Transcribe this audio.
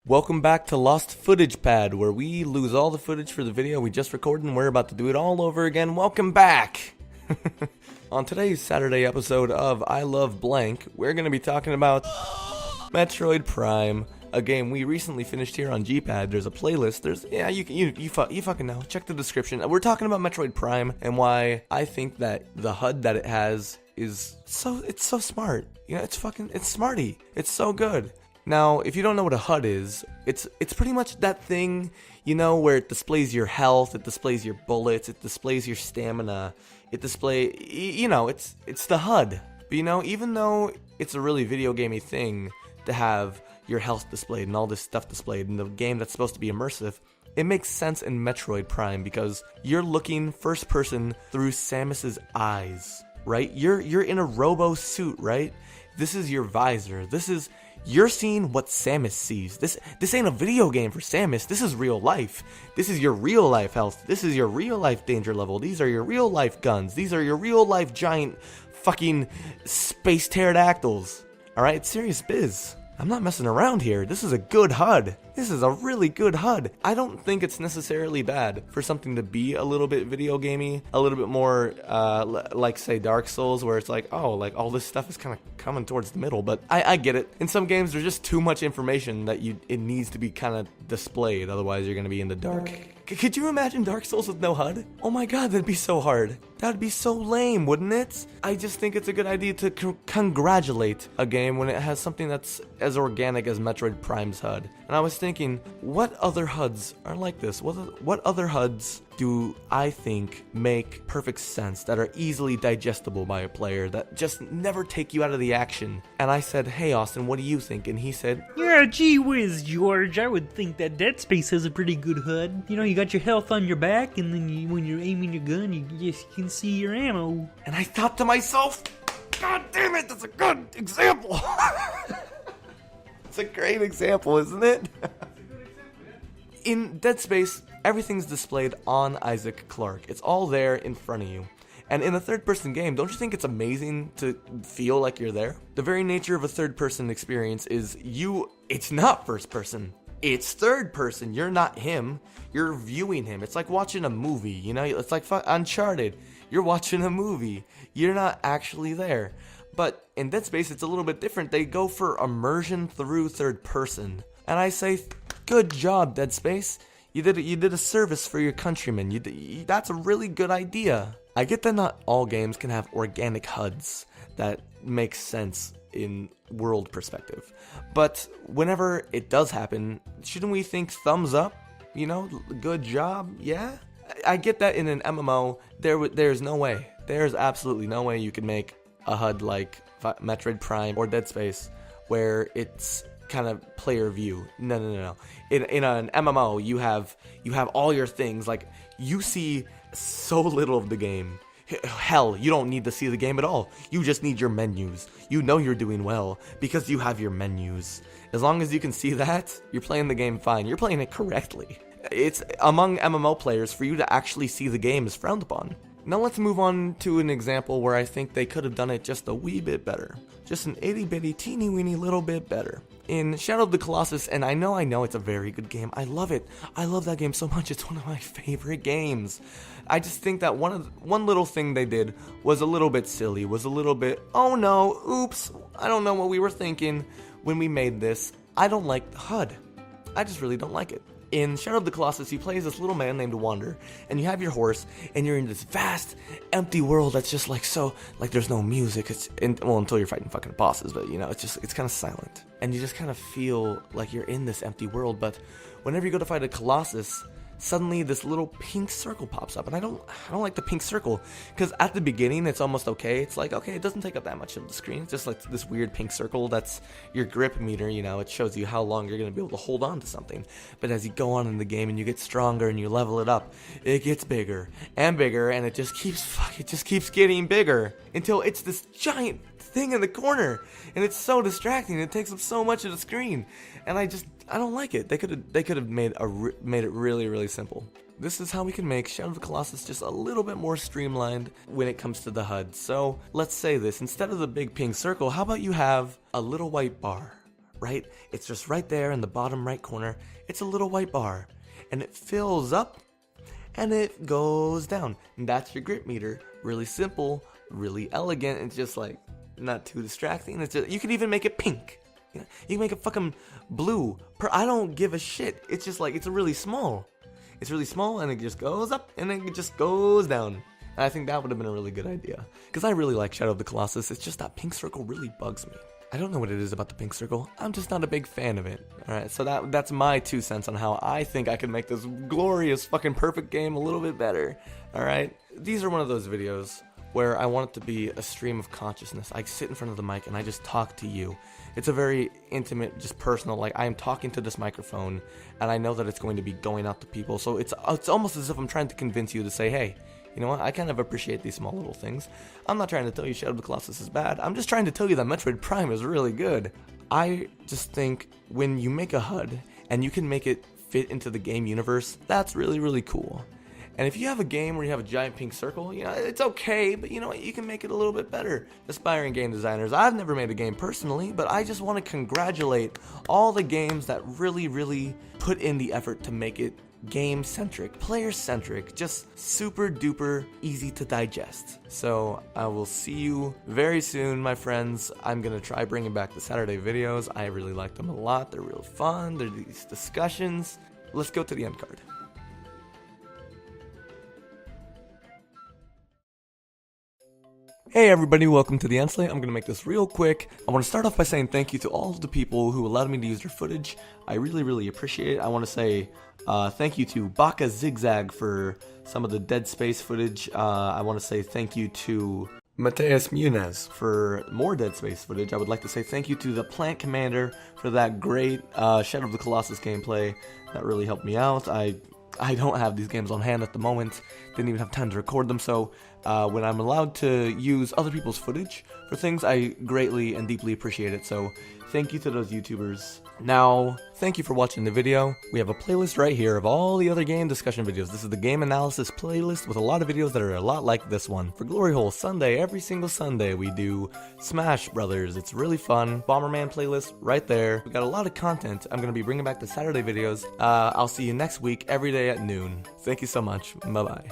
Welcome back to Lost Footage Pad, where we lose all the footage for the video we just recorded and we're about to do it all over again. Welcome back! On today's Saturday episode of I Love Blank, we're going to be talking about Metroid Prime, a game we recently finished here on G-Pad. There's a playlist, you fucking know, check the description. We're talking about Metroid Prime and why I think that the HUD that it has is it's so smart. You know, it's smarty. It's so good. Now, if you don't know what a HUD is, it's pretty much that thing, you know, where it displays your health, it displays your bullets, it displays your stamina, it's the HUD. But you know, even though it's a really video gamey thing to have your health displayed and all this stuff displayed in the game that's supposed to be immersive, it makes sense in Metroid Prime because you're looking first person through Samus's eyes, right? You're in a robo suit, right? This is your visor. You're seeing what Samus sees. This ain't a video game for Samus. This is real life. This is your real life health. This is your real life danger level. These are your real life guns. These are your real life giant fucking space pterodactyls. Alright, it's serious biz. I'm not messing around here. This is a good HUD. This is a really good HUD. I don't think it's necessarily bad for something to be a little bit video gamey, a little bit more like say Dark Souls, where it's like, oh, like all this stuff is kind of coming towards the middle. But I get it. In some games, there's just too much information that it needs to be kind of displayed. Otherwise, you're gonna be in the dark. Could you imagine Dark Souls with no HUD? Oh my god, that'd be so hard. That'd be so lame, wouldn't it? I just think it's a good idea to congratulate a game when it has something that's as organic as Metroid Prime's HUD. And I was thinking, what other HUDs are like this? What other HUDs do I think make perfect sense, that are easily digestible by a player, that just never take you out of the action? And I said, hey Austin, what do you think? And he said, yeah, gee whiz, George, I would think that Dead Space has a pretty good HUD. You know, you got your health on your back, and then when you're aiming your gun, you just can see your ammo. And I thought to myself, god damn it, that's a good example. It's a great example, isn't it? In Dead Space, everything's displayed on Isaac Clarke. It's all there in front of you. And in a third-person game, don't you think it's amazing to feel like you're there? The very nature of a third-person experience is it's not first-person. It's third-person. You're not him. You're viewing him. It's like watching a movie, you know? It's like Uncharted. You're watching a movie. You're not actually there. But in Dead Space, it's a little bit different. They go for immersion through third-person. And I say, good job, Dead Space. You did a service for your countrymen. That's a really good idea. I get that not all games can have organic HUDs that make sense in world perspective. But whenever it does happen, shouldn't we think thumbs up? You know, good job, yeah? I get that in an MMO, there's no way. There's absolutely no way you could make a HUD like Metroid Prime or Dead Space where it's kind of player view. No. In an MMO, you have all your things. Like, you see so little of the game. Hell, you don't need to see the game at all. You just need your menus. You know you're doing well because you have your menus. As long as you can see that, you're playing the game fine. You're playing it correctly. It's among MMO players, for you to actually see the game is frowned upon. Now let's move on to an example where I think they could have done it just a wee bit better. Just an itty bitty teeny weeny little bit better. In Shadow of the Colossus, and I know it's a very good game. I love it. I love that game so much. It's one of my favorite games. I just think that one little thing they did was a little bit silly, was a little bit, oh no, oops, I don't know what we were thinking when we made this. I don't like the HUD. I just really don't like it. In Shadow of the Colossus, you play as this little man named Wander, and you have your horse, and you're in this vast, empty world that's just like there's no music. Until you're fighting fucking bosses, but you know, it's kind of silent. And you just kind of feel like you're in this empty world, but whenever you go to fight a Colossus, suddenly this little pink circle pops up, and I don't like the pink circle, because at the beginning it's almost okay. It's like, okay, it doesn't take up that much of the screen. It's just like this weird pink circle that's your grip meter, you know. It shows you how long you're going to be able to hold on to something. But as you go on in the game and you get stronger and you level it up, it gets bigger and bigger, and it just keeps getting bigger until it's this giant thing in the corner, and it's so distracting. It takes up so much of the screen, and I don't like it. They could have made it really, really simple. This is how we can make Shadow of the Colossus just a little bit more streamlined when it comes to the HUD. So let's say this, instead of the big pink circle, how about you have a little white bar right? It's just right there in the bottom right corner. It's a little white bar, and it fills up, and it goes down. And that's your grit meter. Really simple, really elegant. It's just like not too distracting. It's just, you can even make it pink. You can make it fucking blue. I don't give a shit. It's just like, it's really small. It's really small, and it just goes up, and then it just goes down. And I think that would have been a really good idea. Because I really like Shadow of the Colossus. It's just that pink circle really bugs me. I don't know what it is about the pink circle. I'm just not a big fan of it. Alright, so that's my 2 cents on how I think I can make this glorious fucking perfect game a little bit better. Alright? These are one of those videos where I want it to be a stream of consciousness. I sit in front of the mic and I just talk to you. It's a very intimate, just personal, like I am talking to this microphone and I know that it's going to be going out to people. So it's almost as if I'm trying to convince you to say, hey, you know what, I kind of appreciate these small little things. I'm not trying to tell you Shadow of the Colossus is bad. I'm just trying to tell you that Metroid Prime is really good. I just think when you make a HUD and you can make it fit into the game universe, that's really, really cool. And if you have a game where you have a giant pink circle, you know, it's okay, but you know what, you can make it a little bit better. Aspiring game designers, I've never made a game personally, but I just want to congratulate all the games that really, really put in the effort to make it game-centric, player-centric, just super duper easy to digest. So I will see you very soon, my friends. I'm gonna try bringing back the Saturday videos. I really like them a lot. They're real fun. They're these discussions. Let's go to the end card. Hey everybody, welcome to the end slate. I'm going to make this real quick. I want to start off by saying thank you to all of the people who allowed me to use their footage. I really, really appreciate it. I want to say thank you to Bakka Zigzag for some of the Dead Space footage. I want to say thank you to Mateus Muniz for more Dead Space footage. I would like to say thank you to the Plant Commander for that great Shadow of the Colossus gameplay. That really helped me out. I don't have these games on hand at the moment. Didn't even have time to record them, so when I'm allowed to use other people's footage for things, I greatly and deeply appreciate it, so thank you to those YouTubers. Now, thank you for watching the video. We have a playlist right here of all the other game discussion videos. This is the game analysis playlist with a lot of videos that are a lot like this one. For Glory Hole Sunday, every single Sunday, we do Smash Brothers. It's really fun. Bomberman playlist right there. We got a lot of content. I'm going to be bringing back the Saturday videos. I'll see you next week, every day at noon. Thank you so much. Bye-bye.